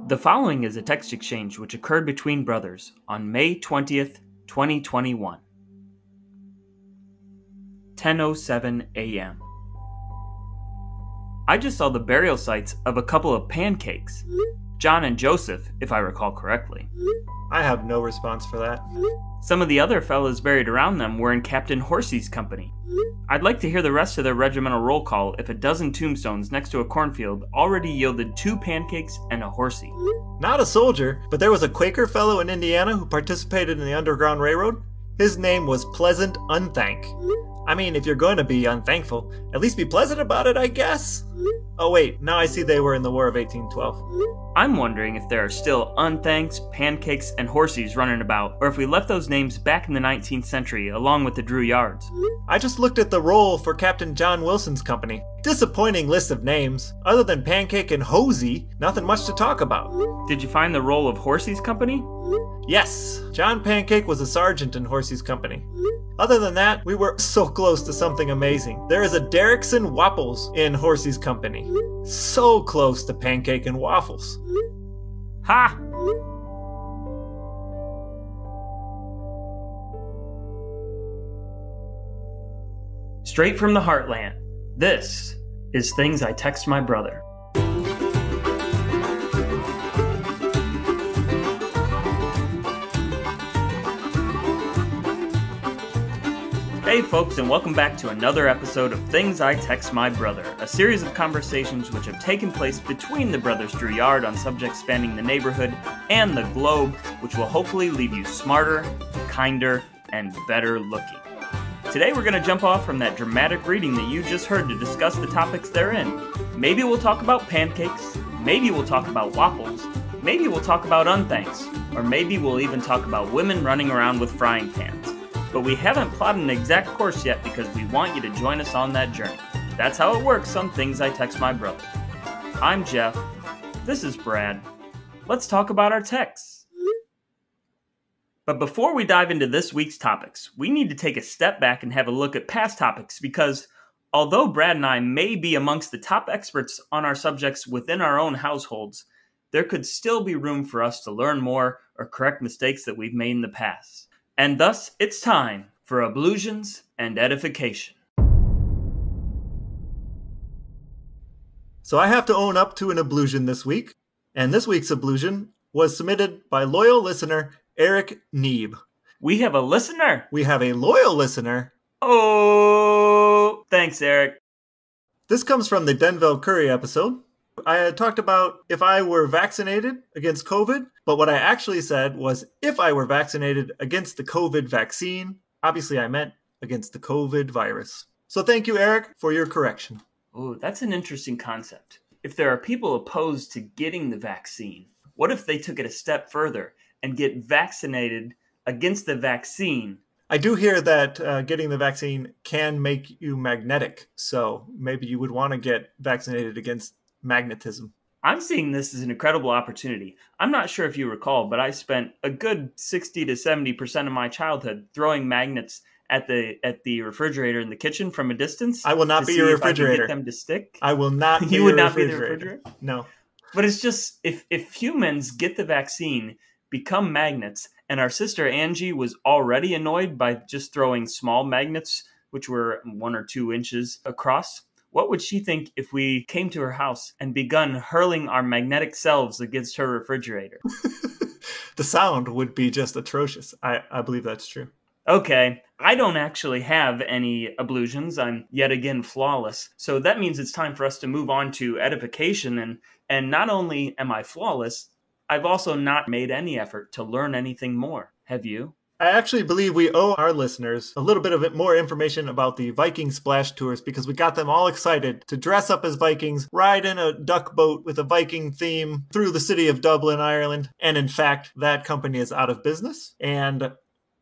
The following is a text exchange which occurred between brothers on May 20th, 2021. 10:07 a.m. I just saw the burial sites of a couple of pancakes. John and Joseph, if I recall correctly. I have no response for that. Some of the other fellas buried around them were in Captain Horsey's company. I'd like to hear the rest of their regimental roll call if a dozen tombstones next to a cornfield already yielded 2 pancakes and a horsey. Not a soldier, but there was a Quaker fellow in Indiana who participated in the Underground Railroad. His name was Pleasant Unthank. I mean, if you're going to be unthankful, at least be pleasant about it, I guess. Oh wait, now I see they were in the War of 1812. I'm wondering if there are still unthanks, pancakes, and horsies running about, or if we left those names back in the 19th century along with the Drouillards. I just looked at the roll for Captain John Wilson's company. Disappointing list of names. Other than Pancake and Hosey, nothing much to talk about. Did you find the roll of Horsey's company? Yes, John Pancake was a sergeant in Horsey's company. Other than that, we were so close to something amazing. There is a Pancakes and Waples in Horsey's company. So close to Pancake and Waffles. Ha! Straight from the heartland, this is Things I Text My Brother. Hey folks, and welcome back to another episode of Things I Text My Brother, a series of conversations which have taken place between the brothers Drouillard on subjects spanning the neighborhood and the globe, which will hopefully leave you smarter, kinder, and better looking. Today we're going to jump off from that dramatic reading that you just heard to discuss the topics therein. Maybe we'll talk about pancakes, maybe we'll talk about waffles, maybe we'll talk about unthanks, or maybe we'll even talk about women running around with frying pans. But we haven't plotted an exact course yet because we want you to join us on that journey. That's how it works on Things I Text My Brother. I'm Jeff. This is Brad. Let's talk about our texts. But before we dive into this week's topics, we need to take a step back and have a look at past topics because although Brad and I may be amongst the top experts on our subjects within our own households, there could still be room for us to learn more or correct mistakes that we've made in the past. And thus, it's time for ablutions and edification. So I have to own up to an ablution this week, and this week's ablution was submitted by loyal listener Eric Neeb. We have a listener! We have a loyal listener. Oh, thanks, Eric. This comes from the Denville Curry episode. I had talked about if I were vaccinated against COVID, but what I actually said was if I were vaccinated against the COVID vaccine. Obviously, I meant against the COVID virus. So thank you, Eric, for your correction. Oh, that's an interesting concept. If there are people opposed to getting the vaccine, what if they took it a step further and get vaccinated against the vaccine? I do hear that getting the vaccine can make you magnetic, so maybe you would want to get vaccinated against magnetism. I'm seeing this as an incredible opportunity. I'm not sure if you recall, but I spent a good 60 to 70% of my childhood throwing magnets at the refrigerator in the kitchen from a distance. I will not be your refrigerator. Get them to stick. I will not be You would not be the refrigerator? No. But it's just, if humans get the vaccine, become magnets, and our sister Angie was already annoyed by just throwing small magnets, which were 1 or 2 inches across, what would she think if we came to her house and begun hurling our magnetic selves against her refrigerator? The sound would be just atrocious. I believe that's true. Okay, I don't actually have any ablutions. I'm yet again flawless. So that means it's time for us to move on to edification. And not only am I flawless, I've also not made any effort to learn anything more. Have you? I actually believe we owe our listeners a little bit of more information about the Viking splash tours because we got them all excited to dress up as Vikings, ride in a duck boat with a Viking theme through the city of Dublin, Ireland. And in fact, that company is out of business. And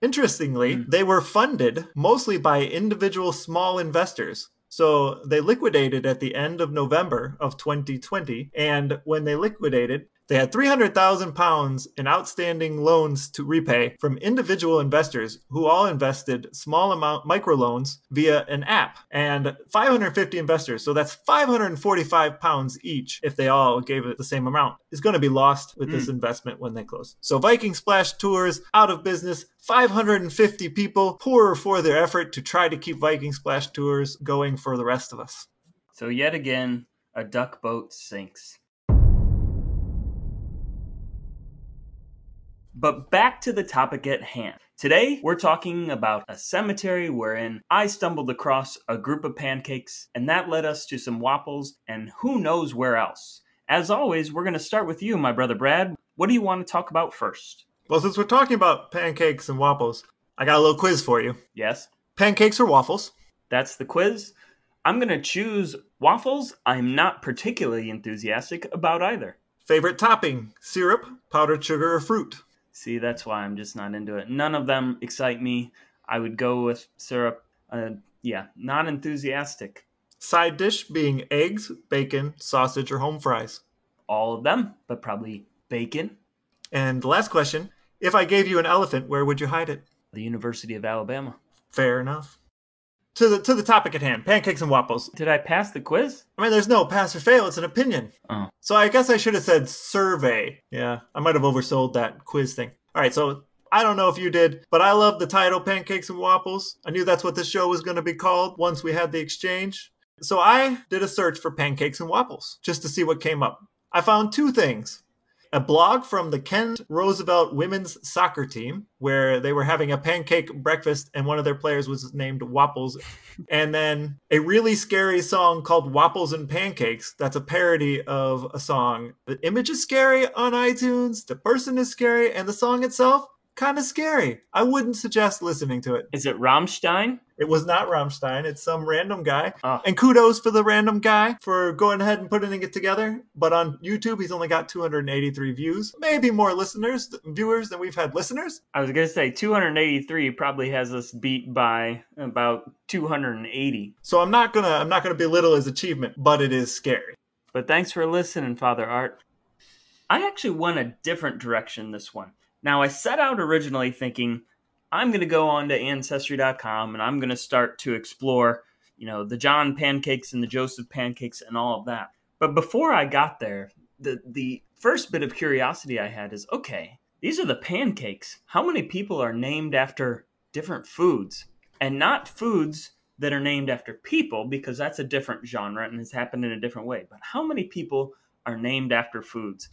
interestingly, they were funded mostly by individual small investors. So they liquidated at the end of November of 2020. And when they liquidated, They had £300,000 in outstanding loans to repay from individual investors who all invested small amount microloans via an app, and 550 investors, so that's £545 each if they all gave it the same amount, is going to be lost with this investment when they close. So Viking Splash Tours out of business. 550 people poorer for their effort to try to keep Viking Splash Tours going for the rest of us. So yet again, a duck boat sinks. But back to the topic at hand. Today, we're talking about a cemetery wherein I stumbled across a group of pancakes, and that led us to some waffles, and who knows where else. As always, we're going to start with you, my brother Brad. What do you want to talk about first? Well, since we're talking about pancakes and waffles, I got a little quiz for you. Yes? Pancakes or waffles? That's the quiz. I'm going to choose waffles. I'm not particularly enthusiastic about either. Favorite topping? Syrup, powdered sugar, or fruit? See, that's why I'm just not into it. None of them excite me. I would go with syrup. Not enthusiastic. Side dish being eggs, bacon, sausage, or home fries? All of them, but probably bacon. And the last question, if I gave you an elephant, where would you hide it? The University of Alabama. Fair enough. To the topic at hand, pancakes and waffles. Did I pass the quiz? I mean, there's no pass or fail, it's an opinion. Oh. So I guess I should have said survey. Yeah, I might have oversold that quiz thing. All right, so I don't know if you did, but I love the title Pancakes and Waples. I knew that's what this show was going to be called once we had the exchange. So I did a search for pancakes and waffles just to see what came up. I found two things. A blog from the Kent Roosevelt women's soccer team where they were having a pancake breakfast and one of their players was named Waples. And then a really scary song called Waffles and Pancakes. That's a parody of a song. The image is scary on iTunes, the person is scary, and the song itself, kind of scary. I wouldn't suggest listening to it. Is it Rammstein? It was not Rammstein. It's some random guy. Oh. And kudos for the random guy for going ahead and putting it together. But on YouTube, he's only got 283 views. Maybe more viewers than we've had listeners. I was going to say 283 probably has us beat by about 280. So I'm not gonna belittle his achievement, but it is scary. But thanks for listening, Father Art. I actually went a different direction this one. Now, I set out originally thinking, I'm going to go on to Ancestry.com and I'm going to start to explore, the John pancakes and the Joseph pancakes and all of that. But before I got there, the first bit of curiosity I had is, okay, these are the pancakes. How many people are named after different foods? And not foods that are named after people, because that's a different genre and has happened in a different way. But how many people are named after foods?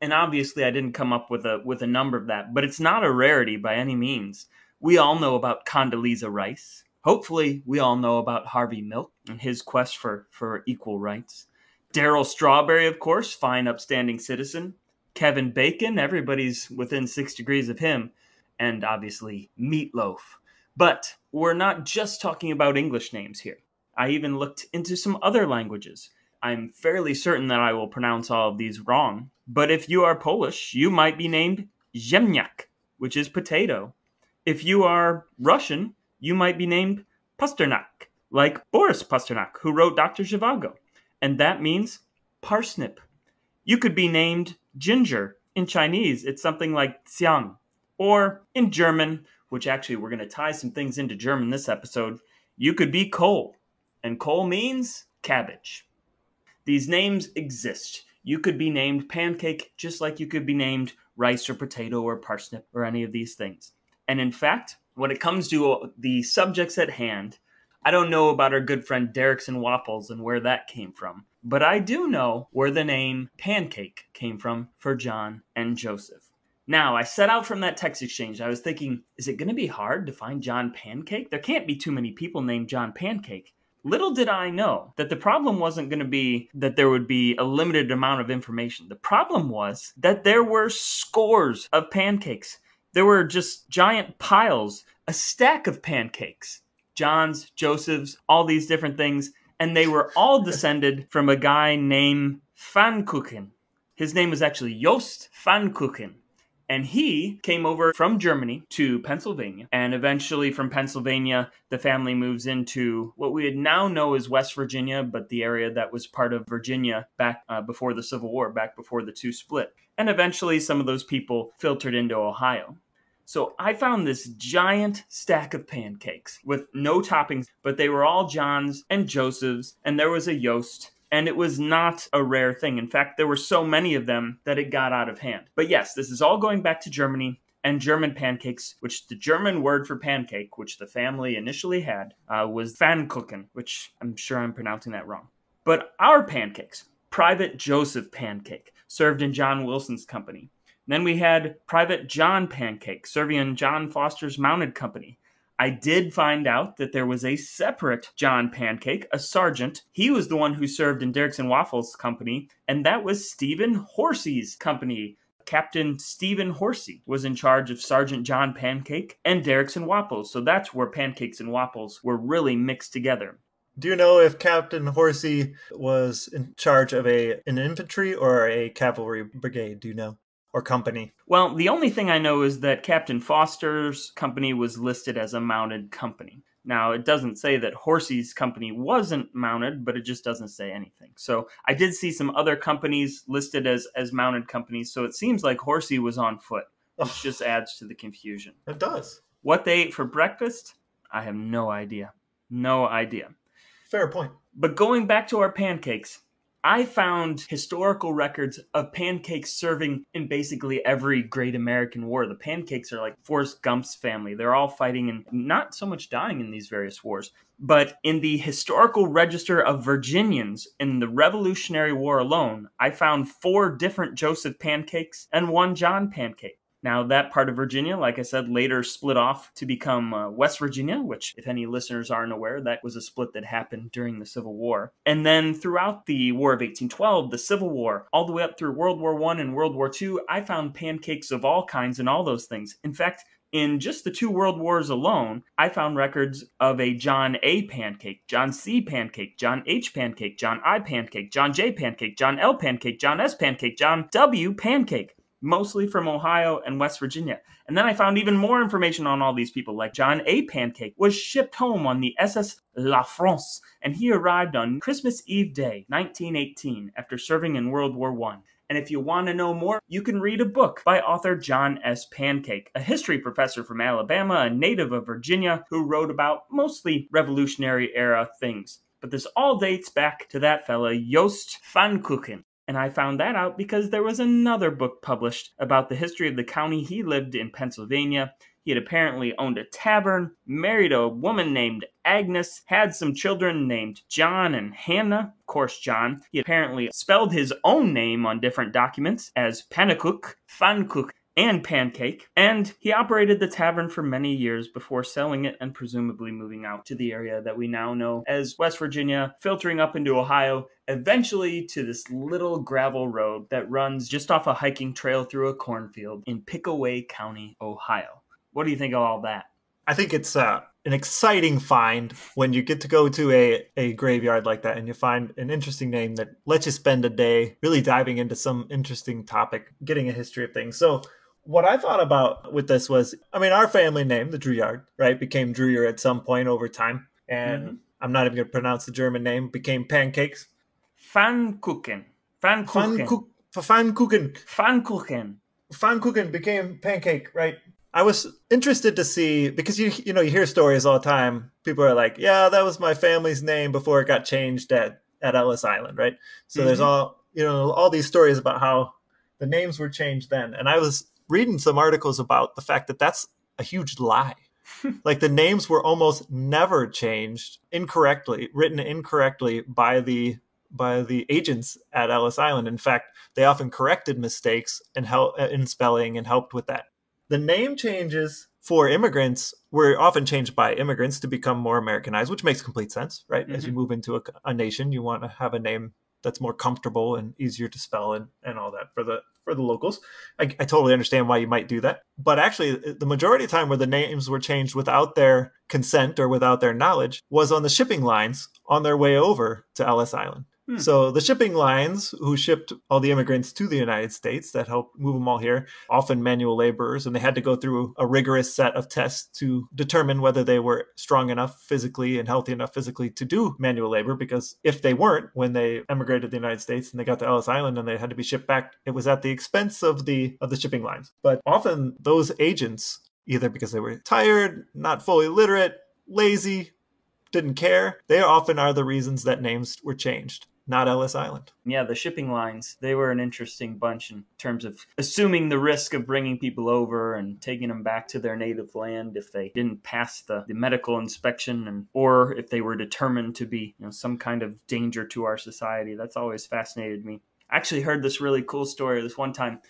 And obviously, I didn't come up with a number of that, but it's not a rarity by any means. We all know about Condoleezza Rice. Hopefully, we all know about Harvey Milk and his quest for equal rights. Darryl Strawberry, of course, fine, upstanding citizen. Kevin Bacon, everybody's within 6 degrees of him. And obviously, Meatloaf. But we're not just talking about English names here. I even looked into some other languages. I'm fairly certain that I will pronounce all of these wrong. But if you are Polish, you might be named ziemniak, which is potato. If you are Russian, you might be named Pasternak, like Boris Pasternak, who wrote Dr. Zhivago. And that means parsnip. You could be named ginger. In Chinese, it's something like xiang. Or in German, which actually we're going to tie some things into German this episode, you could be Kohl. And Kohl means cabbage. These names exist. You could be named pancake just like you could be named rice or potato or parsnip or any of these things. And in fact, when it comes to the subjects at hand, I don't know about our good friend Pancakes and Waples and where that came from. But I do know where the name pancake came from for John and Joseph. Now, I set out from that text exchange. I was thinking, is it going to be hard to find John Pancake? There can't be too many people named John Pancake. Little did I know that the problem wasn't going to be that there would be a limited amount of information. The problem was that there were scores of pancakes. There were just giant piles, a stack of pancakes. John's, Joseph's, all these different things. And they were all descended from a guy named Pfannkuchen. His name was actually Joost Pfannkuchen. And he came over from Germany to Pennsylvania. And eventually from Pennsylvania, the family moves into what we now know as West Virginia, but the area that was part of Virginia back before the Civil War, back before the two split. And eventually some of those people filtered into Ohio. So I found this giant stack of pancakes with no toppings, but they were all John's and Joseph's, and there was a Yost. And it was not a rare thing. In fact, there were so many of them that it got out of hand. But yes, this is all going back to Germany and German pancakes, which the German word for pancake, which the family initially had, was Pfannkuchen, which I'm sure I'm pronouncing that wrong. But our pancakes, Private Joseph pancake, served in John Wilson's company. Then we had Private John pancake, serving in John Foster's mounted company. I did find out that there was a separate John Pancake, a sergeant. He was the one who served in Pancakes and Waples' company, and that was Stephen Horsey's company. Captain Stephen Horsey was in charge of Sergeant John Pancake and Pancakes and Waples, so that's where Pancakes and Waples were really mixed together. Do you know if Captain Horsey was in charge of an infantry or a cavalry brigade? Do you know? Or company? Well, the only thing I know is that Captain Foster's company was listed as a mounted company. Now, it doesn't say that Horsey's company wasn't mounted, but it just doesn't say anything. So I did see some other companies listed as mounted companies, so it seems like Horsey was on foot, which just adds to the confusion. It does. What they ate for breakfast? I have no idea. No idea. Fair point. But going back to our pancakes, I found historical records of pancakes serving in basically every great American war. The pancakes are like Forrest Gump's family. They're all fighting and not so much dying in these various wars. But in the historical register of Virginians in the Revolutionary War alone, I found 4 different Joseph pancakes and 1 John pancake. Now, that part of Virginia, like I said, later split off to become West Virginia, which, if any listeners aren't aware, that was a split that happened during the Civil War. And then throughout the War of 1812, the Civil War, all the way up through World War I and World War II, I found pancakes of all kinds and all those things. In fact, in just the 2 world wars alone, I found records of a John A. pancake, John C. pancake, John H. pancake, John I. pancake, John J. pancake, John L. pancake, John S. pancake, John W. pancake. Mostly from Ohio and West Virginia. And then I found even more information on all these people, like John A. Pancake was shipped home on the SS La France, and he arrived on Christmas Eve Day, 1918, after serving in World War I. And if you want to know more, you can read a book by author John S. Pancake, a history professor from Alabama, a native of Virginia, who wrote about mostly Revolutionary-era things. But this all dates back to that fella, Yost Pfannkuchen. And I found that out because there was another book published about the history of the county he lived in, Pennsylvania. He had apparently owned a tavern, married a woman named Agnes, had some children named John and Hannah, of course John. He apparently spelled his own name on different documents as Pannekuch, Pfannkuch, and Pancake, and he operated the tavern for many years before selling it and presumably moving out to the area that we now know as West Virginia, filtering up into Ohio, eventually to this little gravel road that runs just off a hiking trail through a cornfield in Pickaway County, Ohio. What do you think of all that? I think it's an exciting find when you get to go to a graveyard like that and you find an interesting name that lets you spend a day really diving into some interesting topic, getting a history of things. So what I thought about with this was, our family name, the Drouillard, right, became Drouillard at some point over time. And I'm not even going to pronounce the German name, became Pancakes. Pfannkuchen. Pfannkuchen. Pfannkuchen. Pfannkuchen became Pancake, right? I was interested to see, because you hear stories all the time. People are like, yeah, that was my family's name before it got changed at Ellis Island, right? So there's all these stories about how the names were changed then. And I was reading some articles about the fact that that's a huge lie. Like the names were almost never changed written incorrectly by the agents at Ellis Island. In fact, they often corrected mistakes in spelling and helped with that. The name changes for immigrants were often changed by immigrants to become more Americanized, which makes complete sense, right? As you move into a nation, you want to have a name that's more comfortable and easier to spell and all that for the locals. I totally understand why you might do that. But actually, the majority of the time where the names were changed without their consent or without their knowledge was on the shipping lines on their way over to Ellis Island. So the shipping lines who shipped all the immigrants to the United States that helped move them all here, often manual laborers, and they had to go through a rigorous set of tests to determine whether they were strong enough physically and healthy enough physically to do manual labor, because if they weren't, when they emigrated to the United States and they got to Ellis Island and they had to be shipped back, it was at the expense of the shipping lines. But often those agents, either because they were tired, not fully literate, lazy, didn't care, they often are the reasons that names were changed, not Ellis Island. Yeah, the shipping lines, they were an interesting bunch in terms of assuming the risk of bringing people over and taking them back to their native land if they didn't pass the medical inspection, or if they were determined to be some kind of danger to our society. That's always fascinated me. I actually heard this really cool story this one time.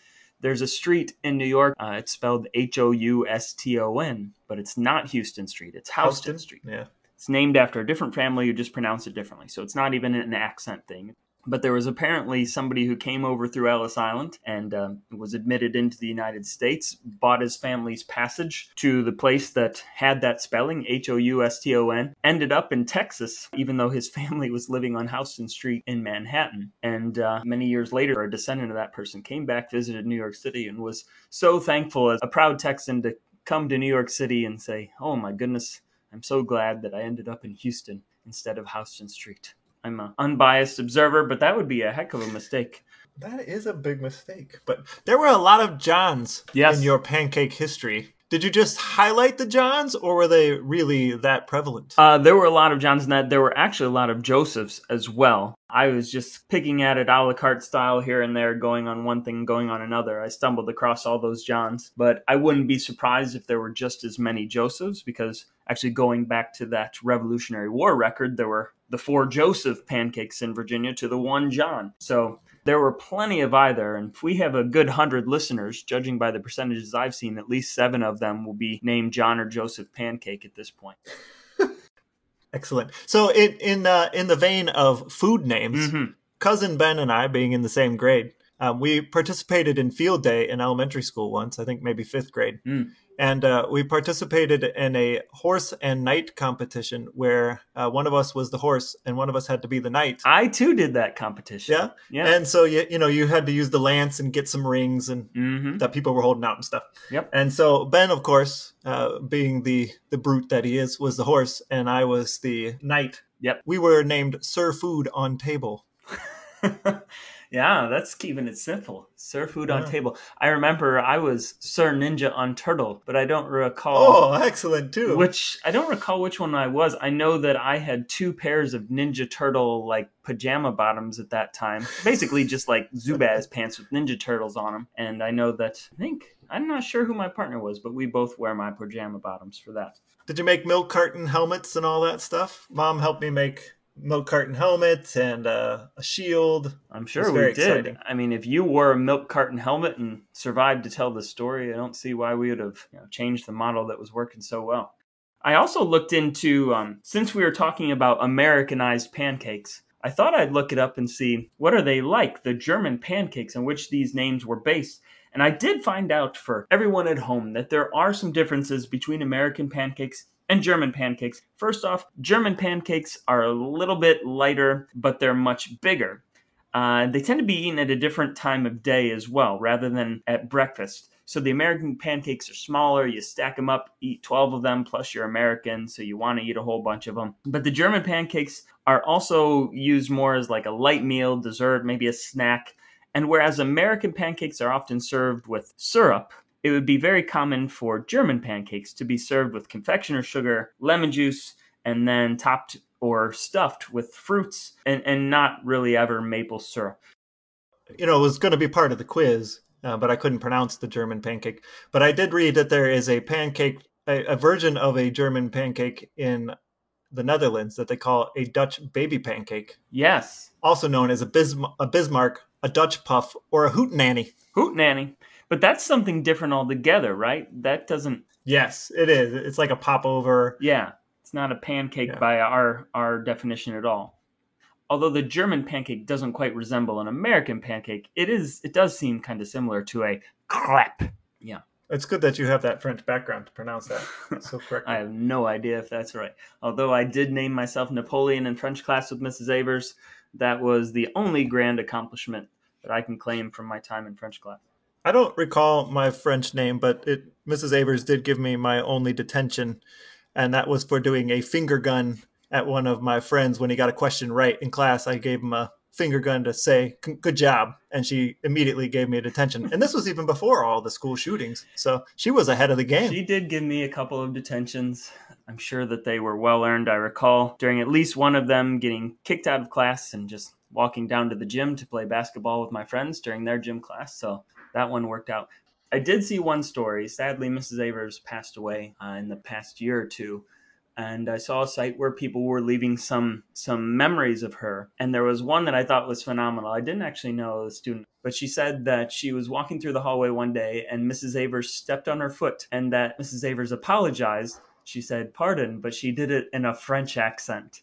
There's a street in New York. It's spelled Houston, but it's not Houston Street. It's Houston Street. Yeah. It's named after a different family who just pronounced it differently. So it's not even an accent thing. But there was apparently somebody who came over through Ellis Island and was admitted into the United States, bought his family's passage to the place that had that spelling, Houston, ended up in Texas, even though his family was living on Houston Street in Manhattan. And many years later, a descendant of that person came back, visited New York City, and was so thankful as a proud Texan to come to New York City and say, "Oh my goodness, I'm so glad that I ended up in Houston instead of Houston Street." I'm an unbiased observer, but that would be a heck of a mistake. That is a big mistake. But there were a lot of Johns in your pancake history. Did you just highlight the Johns, or were they really that prevalent? There were a lot of Johns in that. There were actually a lot of Josephs as well. I was just picking at it a la carte style here and there, going on one thing, going on another. I stumbled across all those Johns, but I wouldn't be surprised if there were just as many Josephs, because actually going back to that Revolutionary War record, there were the 4 Joseph pancakes in Virginia to the 1 John. So there were plenty of either, and if we have a good 100 listeners, judging by the percentages I've seen, at least 7 of them will be named John or Joseph Pancake at this point. Excellent. So in the vein of food names, Cousin Ben and I, being in the same grade, we participated in field day in elementary school once, I think maybe 5th grade. And we participated in a horse and knight competition where one of us was the horse and one of us had to be the knight. I too did that competition. Yeah. And so you had to use the lance and get some rings and that people were holding out and stuff. Yep. And so Ben, of course, being the brute that he is, was the horse, and I was the knight. Yep. We were named Sir Food on Table. Yeah, that's keeping it simple. Sir Food on Table. I remember I was Sir Ninja on Turtle, but I don't recall. Oh, excellent too. I don't recall which one I was. I know that I had 2 pairs of Ninja Turtle like pajama bottoms at that time. Basically just like Zubaz pants with Ninja Turtles on them. And I know that, I'm not sure who my partner was, but we both wear my pajama bottoms for that. Did you make milk carton helmets and all that stuff? Mom helped me make milk carton helmet and a shield. I'm sure we did. Exciting. I mean, if you wore a milk carton helmet and survived to tell the story, I don't see why we would have changed the model that was working so well. I also looked into, since we were talking about Americanized pancakes, I thought I'd look it up and see what are they like, the German pancakes on which these names were based. And I did find out for everyone at home that there are some differences between American pancakes and German pancakes. First off, German pancakes are a little bit lighter, but they're much bigger. They tend to be eaten at a different time of day as well, rather than at breakfast. So the American pancakes are smaller. You stack them up, eat 12 of them, plus you're American, so you want to eat a whole bunch of them. But the German pancakes are also used more as like a light meal, dessert, maybe a snack. And whereas American pancakes are often served with syrup, it would be very common for German pancakes to be served with confectioner sugar, lemon juice, and then topped or stuffed with fruits and not really ever maple syrup. It was going to be part of the quiz, but I couldn't pronounce the German pancake. But I did read that there is a pancake, a version of a German pancake in the Netherlands that they call a Dutch baby pancake. Yes. Also known as a Bismarck, a Dutch puff, or a hootenanny. Hootenanny. But that's something different altogether, right? That doesn't... Yes, it is. It's like a popover. Yeah. It's not a pancake by our definition at all. Although the German pancake doesn't quite resemble an American pancake, it does seem kind of similar to a crepe. Yeah. It's good that you have that French background to pronounce that so correctly. I have no idea if that's right. Although I did name myself Napoleon in French class with Mrs. Avers, that was the only grand accomplishment that I can claim from my time in French class. I don't recall my French name, but Mrs. Avers did give me my only detention, and that was for doing a finger gun at one of my friends when he got a question right in class. I gave him a finger gun to say, good job, and she immediately gave me a detention. And this was even before all the school shootings, so she was ahead of the game. She did give me a couple of detentions. I'm sure that they were well earned. I recall during at least one of them getting kicked out of class and just walking down to the gym to play basketball with my friends during their gym class, so that one worked out. I did see one story. Sadly, Mrs. Avers passed away in the past year or two, and I saw a site where people were leaving some memories of her, and there was one that I thought was phenomenal. I didn't actually know the student, but she said that she was walking through the hallway one day and Mrs. Avers stepped on her foot, and that Mrs. Avers apologized. She said, "Pardon," but she did it in a French accent.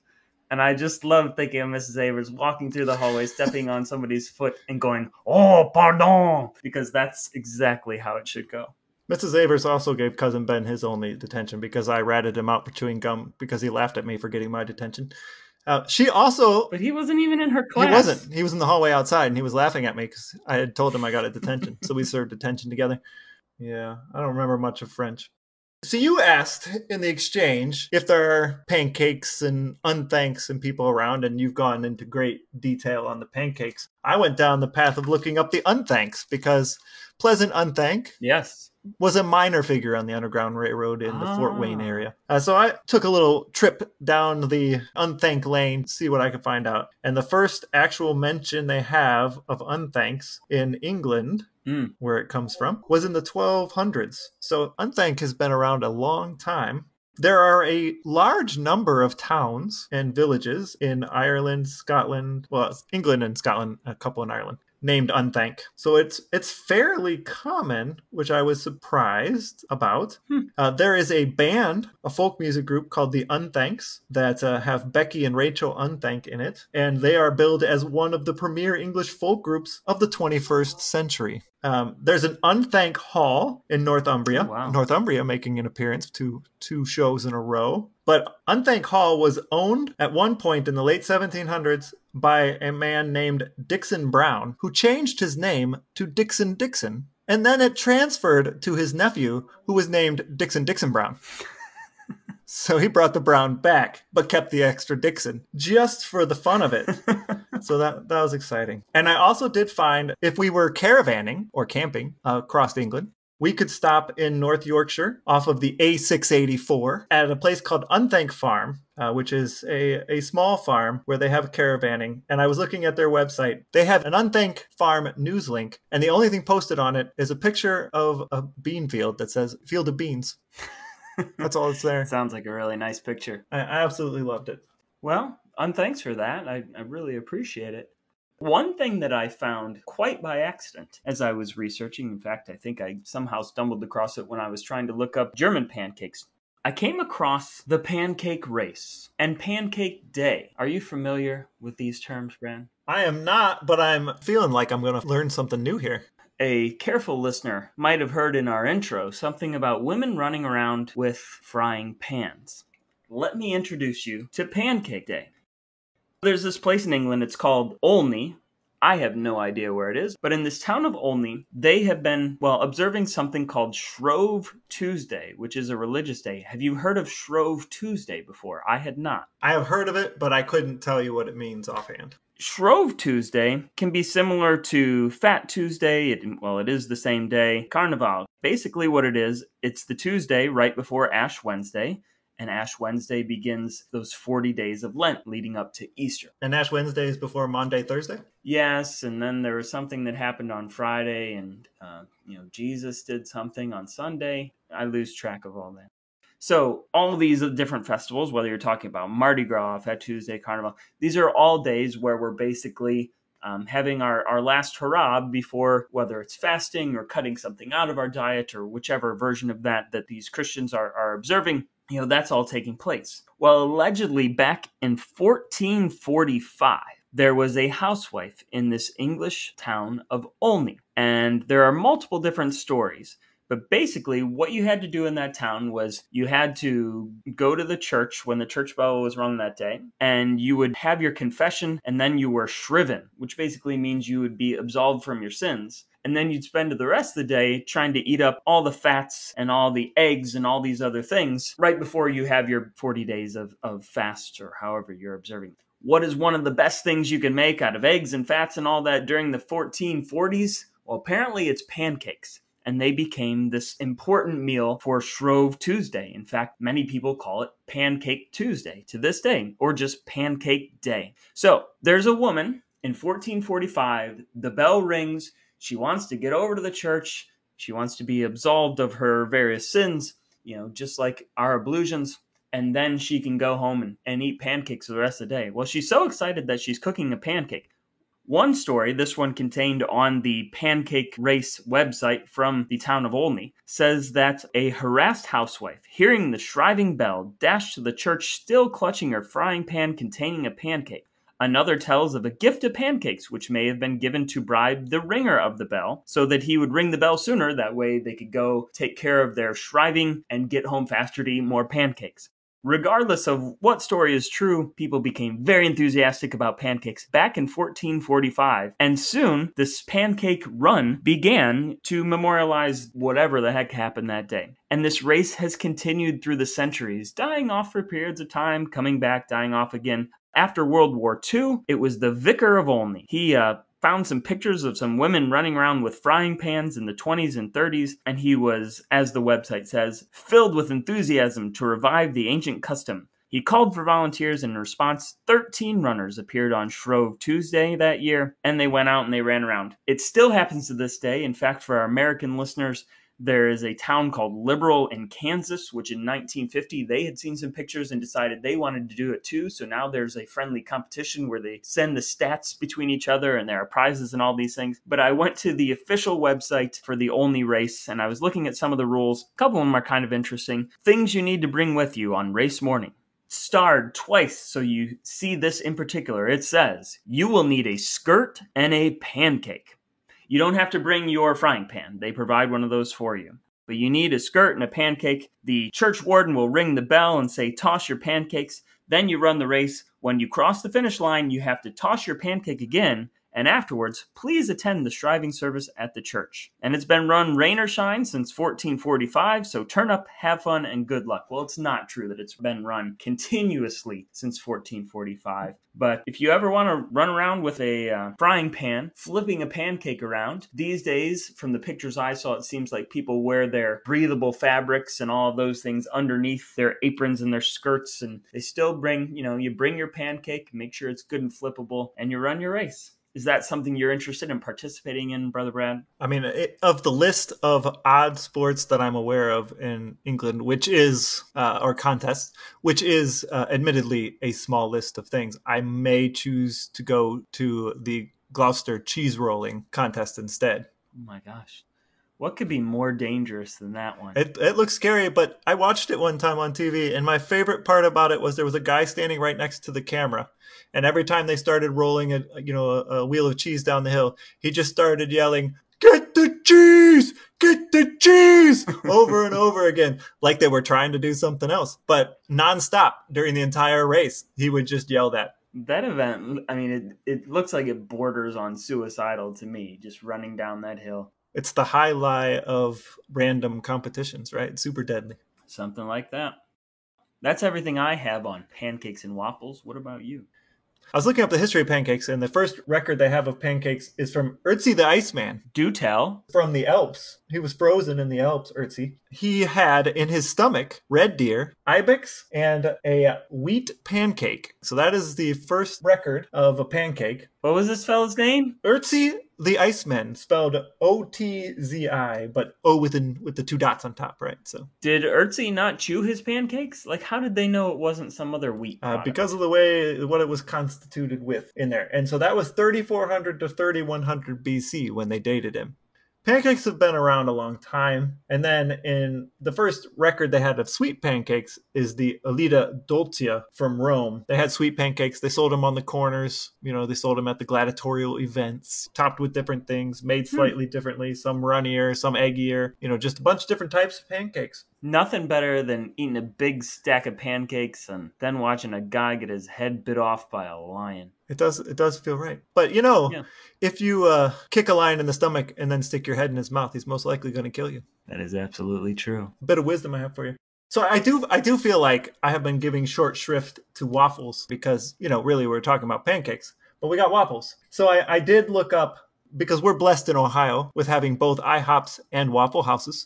And I just love thinking of Mrs. Avers walking through the hallway, stepping on somebody's foot and going, "Oh, pardon," because that's exactly how it should go. Mrs. Avers also gave Cousin Ben his only detention because I ratted him out for chewing gum because he laughed at me for getting my detention. She also... But he wasn't even in her class. He wasn't. He was in the hallway outside, and he was laughing at me because I had told him I got a detention. So we served detention together. Yeah, I don't remember much of French. So you asked in the exchange if there are pancakes and unthanks and people around, and you've gone into great detail on the pancakes. I went down the path of looking up the unthanks because Pleasant Unthank was a minor figure on the Underground Railroad in the Fort Wayne area. So I took a little trip down the Unthank lane to see what I could find out. And the first actual mention they have of unthanks in England, where it comes from, was in the 1200s. So Unthank has been around a long time. There are a large number of towns and villages in Ireland, Scotland, well, England and Scotland, a couple in Ireland, named Unthank. So it's fairly common, which I was surprised about. There is a band, a folk music group called the Unthanks that have Becky and Rachel Unthank in it, and they are billed as one of the premier English folk groups of the 21st century. There's an Unthanked Hall in Northumbria. Oh, wow. Northumbria making an appearance two shows in a row. But Unthanked Hall was owned at one point in the late 1700s by a man named Dixon Brown, who changed his name to Dixon Dixon. And then it transferred to his nephew, who was named Dixon Dixon Brown. So he brought the Brown back, but kept the extra Dixon, just for the fun of it. So that was exciting. And I also did find if we were caravanning or camping across England, we could stop in North Yorkshire off of the A684 at a place called Unthank Farm, which is a small farm where they have caravanning. And I was looking at their website. They have an Unthank Farm news link, and the only thing posted on it is a picture of a bean field that says Field of Beans. That's all that's there. Sounds like a really nice picture. I absolutely loved it. Well, thanks for that. I really appreciate it. One thing that I found quite by accident as I was researching, in fact, I think I somehow stumbled across it when I was trying to look up German pancakes. I came across the pancake race and pancake day. Are you familiar with these terms, Bran? I am not, but I'm feeling like I'm going to learn something new here. A careful listener might have heard in our intro something about women running around with frying pans. Let me introduce you to Pancake Day. There's this place in England, it's called Olney. I have no idea where it is, but in this town of Olney, they have been, observing something called Shrove Tuesday, which is a religious day. Have you heard of Shrove Tuesday before? I had not. I have heard of it, but I couldn't tell you what it means offhand. Shrove Tuesday can be similar to Fat Tuesday. It is the same day. Carnival. Basically what it is, it's the Tuesday right before Ash Wednesday. And Ash Wednesday begins those 40 days of Lent leading up to Easter. And Ash Wednesday is before Maundy Thursday? Yes, and then there was something that happened on Friday, and Jesus did something on Sunday. I lose track of all that. So all of these different festivals, whether you're talking about Mardi Gras, Fat Tuesday, Carnival, these are all days where we're basically having our last hurrah before, whether it's fasting or cutting something out of our diet or whichever version of that these Christians are observing. That's all taking place. Well, allegedly back in 1445, there was a housewife in this English town of Olney. And there are multiple different stories. But basically, what you had to do in that town was you had to go to the church when the church bell was rung that day, and you would have your confession, and then you were shriven, which basically means you would be absolved from your sins. And then you'd spend the rest of the day trying to eat up all the fats and all the eggs and all these other things right before you have your 40 days of fast, or however you're observing. What is one of the best things you can make out of eggs and fats and all that during the 1440s? Well, apparently it's pancakes. And they became this important meal for Shrove Tuesday. In fact, many people call it Pancake Tuesday to this day, or just Pancake Day. So there's a woman in 1445, the bell rings, she wants to get over to the church, she wants to be absolved of her various sins, just like our ablutions, and then she can go home and eat pancakes for the rest of the day. Well, she's so excited that she's cooking a pancake. One story, this one contained on the Pancake Race website from the town of Olney, says that a harassed housewife, hearing the shriving bell, dashed to the church still clutching her frying pan containing a pancake. Another tells of a gift of pancakes, which may have been given to bribe the ringer of the bell, so that he would ring the bell sooner. That way they could go take care of their shriving and get home faster to eat more pancakes. Regardless of what story is true, people became very enthusiastic about pancakes back in 1445, and soon this pancake run began to memorialize whatever the heck happened that day. And this race has continued through the centuries, dying off for periods of time, coming back, dying off again. After World War II, it was the Vicar of Olney. He found some pictures of some women running around with frying pans in the 20s and 30s, and he was, as the website says, filled with enthusiasm to revive the ancient custom. He called for volunteers, and in response, 13 runners appeared on Shrove Tuesday that year, and they went out and they ran around. It still happens to this day. In fact, for our American listeners, there is a town called Liberal in Kansas, which in 1950, they had seen some pictures and decided they wanted to do it too. So now there's a friendly competition where they send the stats between each other and there are prizes and all these things. But I went to the official website for the Olney race and I was looking at some of the rules. A couple of them are kind of interesting. Things you need to bring with you on race morning. Starred twice, so you see this in particular. It says, you will need a skirt and a pancake. You don't have to bring your frying pan. They provide one of those for you. But you need a skirt and a pancake. The church warden will ring the bell and say, toss your pancakes. Then you run the race. When you cross the finish line, you have to toss your pancake again. And afterwards, please attend the shriving service at the church. And it's been run rain or shine since 1445, so turn up, have fun, and good luck. Well, it's not true that it's been run continuously since 1445. But if you ever want to run around with a frying pan, flipping a pancake around, these days, from the pictures I saw, it seems like people wear their breathable fabrics and all of those things underneath their aprons and their skirts, and they still bring, you bring your pancake, make sure it's good and flippable, and you run your race. Is that something you're interested in participating in, Brother Brad? I mean, of the list of odd sports that I'm aware of in England, which is, or contests, which is admittedly a small list of things, I may choose to go to the Gloucester cheese rolling contest instead. Oh my gosh. What could be more dangerous than that one? It looks scary, but I watched it one time on TV, and my favorite part about it was there was a guy standing right next to the camera, and every time they started rolling a wheel of cheese down the hill, he just started yelling, "Get the cheese! Get the cheese!" over and over again, like they were trying to do something else, but nonstop during the entire race. He would just yell that. That event, I mean, it looks like it borders on suicidal to me, just running down that hill. It's the high lie of random competitions, right? Super deadly. Something like that. That's everything I have on Pancakes and Waples. What about you? I was looking up the history of pancakes, and the first record they have of pancakes is from Urtzy the Iceman. Do tell. From the Alps. He was frozen in the Alps, Urtzy. He had in his stomach red deer, ibex, and a wheat pancake. So that is the first record of a pancake. What was this fellow's name? Urtzy the Iceman, spelled O-T-Z-I, but O with the two dots on top, right? So did Urtzy not chew his pancakes? Like, how did they know it wasn't some other wheat product? Because of the way what it was constituted with in there. And so that was 3400 to 3100 BC when they dated him. Pancakes have been around a long time. And then in the first record they had of sweet pancakes is the Alida Dolcia from Rome. They had sweet pancakes. They sold them on the corners. They sold them at the gladiatorial events, topped with different things, made slightly differently, some runnier, some eggier, just a bunch of different types of pancakes. Nothing better than eating a big stack of pancakes and then watching a guy get his head bit off by a lion. It does feel right. But if you kick a lion in the stomach and then stick your head in his mouth, he's most likely going to kill you. That is absolutely true. A bit of wisdom I have for you. So I do feel like I have been giving short shrift to waffles because, really we're talking about pancakes, but we got waffles. So I did look up, because we're blessed in Ohio with having both IHOPs and Waffle Houses.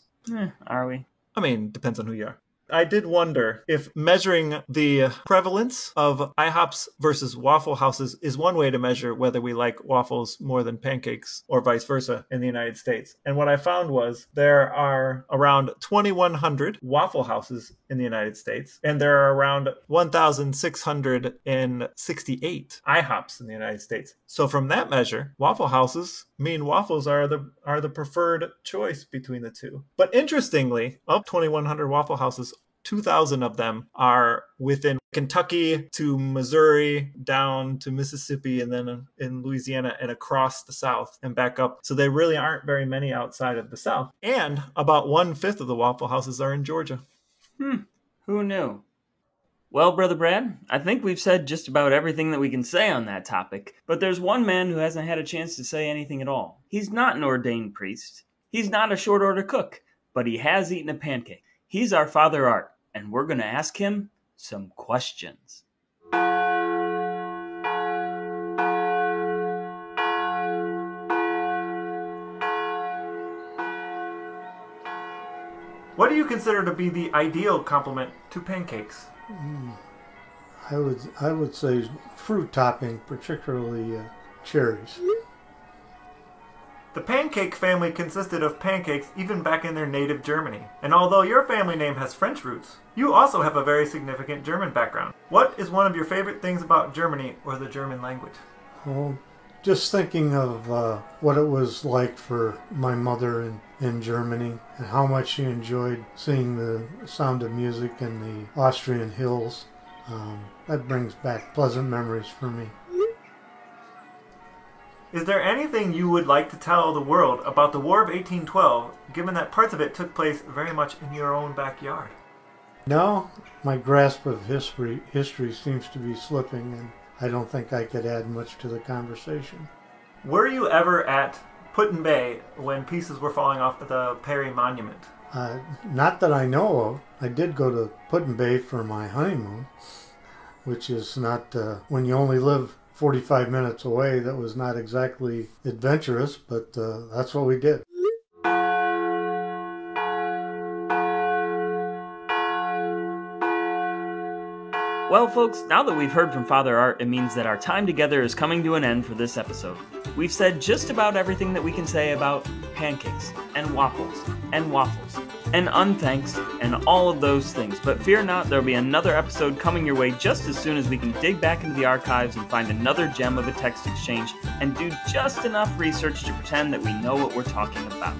Are we? I mean, depends on who you are. I did wonder if measuring the prevalence of IHOPs versus Waffle Houses is one way to measure whether we like waffles more than pancakes or vice versa in the United States. And what I found was there are around 2,100 Waffle Houses in the United States, and there are around 1,668 IHOPs in the United States. So from that measure, Waffle Houses mean waffles are the preferred choice between the two. But interestingly, of 2,100 Waffle Houses, 2,000 of them are within Kentucky to Missouri, down to Mississippi, and then in Louisiana and across the South and back up. So there really aren't very many outside of the South. And about 1/5 of the Waffle Houses are in Georgia. Who knew? Well, Brother Brad, I think we've said just about everything that we can say on that topic, but there's one man who hasn't had a chance to say anything at all. He's not an ordained priest. He's not a short order cook, but he has eaten a pancake. He's our Father Art, and we're going to ask him some questions. What do you consider to be the ideal complement to pancakes? I would say fruit topping, particularly cherries. The pancake family consisted of pancakes even back in their native Germany. And although your family name has French roots, you also have a very significant German background. What is one of your favorite things about Germany or the German language? Well, just thinking of what it was like for my mother in Germany and how much she enjoyed seeing the Sound of Music in the Austrian hills. That brings back pleasant memories for me. Is there anything you would like to tell the world about the War of 1812, given that parts of it took place very much in your own backyard? No, my grasp of history seems to be slipping, and I don't think I could add much to the conversation. Were you ever at Put-in-Bay when pieces were falling off the Perry Monument? Not that I know of. I did go to Put-in-Bay for my honeymoon, which is not, when you only live 45 minutes away, that was not exactly adventurous, but that's what we did. Well, folks, now that we've heard from Father Art, it means that our time together is coming to an end for this episode. We've said just about everything that we can say about pancakes, and waffles, and unthanks, and all of those things. But fear not, there'll be another episode coming your way just as soon as we can dig back into the archives and find another gem of a text exchange and do just enough research to pretend that we know what we're talking about.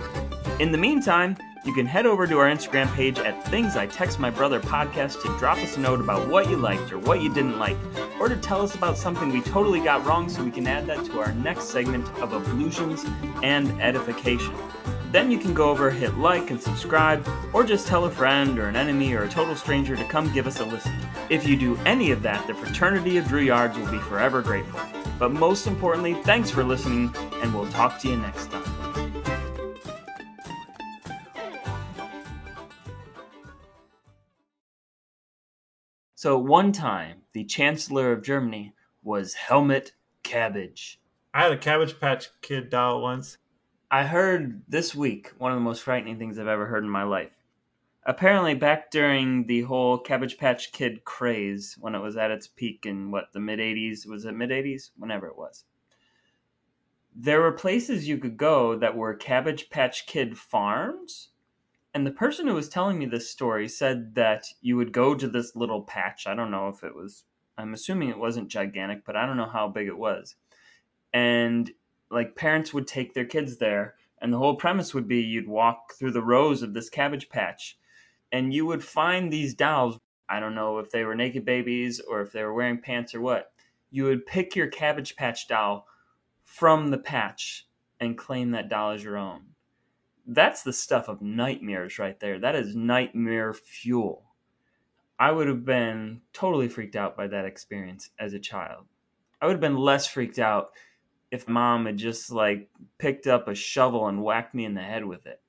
In the meantime, you can head over to our Instagram page at Things I Text My Brother Podcast to drop us a note about what you liked or what you didn't like, or to tell us about something we totally got wrong so we can add that to our next segment of Ablutions and Edification. Then you can go over, hit like and subscribe, or just tell a friend or an enemy or a total stranger to come give us a listen. If you do any of that, the fraternity of Drouillards will be forever grateful. But most importantly, thanks for listening, and we'll talk to you next time. So one time, the Chancellor of Germany was Helmut Cabbage. I had a Cabbage Patch Kid doll once. I heard this week one of the most frightening things I've ever heard in my life. Apparently back during the whole Cabbage Patch Kid craze, when it was at its peak in, the mid-80s? Was it mid-80s? Whenever it was. There were places you could go that were Cabbage Patch Kid farms. And the person who was telling me this story said that you would go to this little patch. I don't know if it was, I'm assuming it wasn't gigantic, but I don't know how big it was. And parents would take their kids there And the whole premise would be you'd walk through the rows of this Cabbage Patch and you would find these dolls. I don't know if they were naked babies or if they were wearing pants or what. You would pick your Cabbage Patch doll from the patch and claim that doll as your own. That's the stuff of nightmares right there. That is nightmare fuel. I would have been totally freaked out by that experience as a child. I would have been less freaked out if mom had just like picked up a shovel and whacked me in the head with it.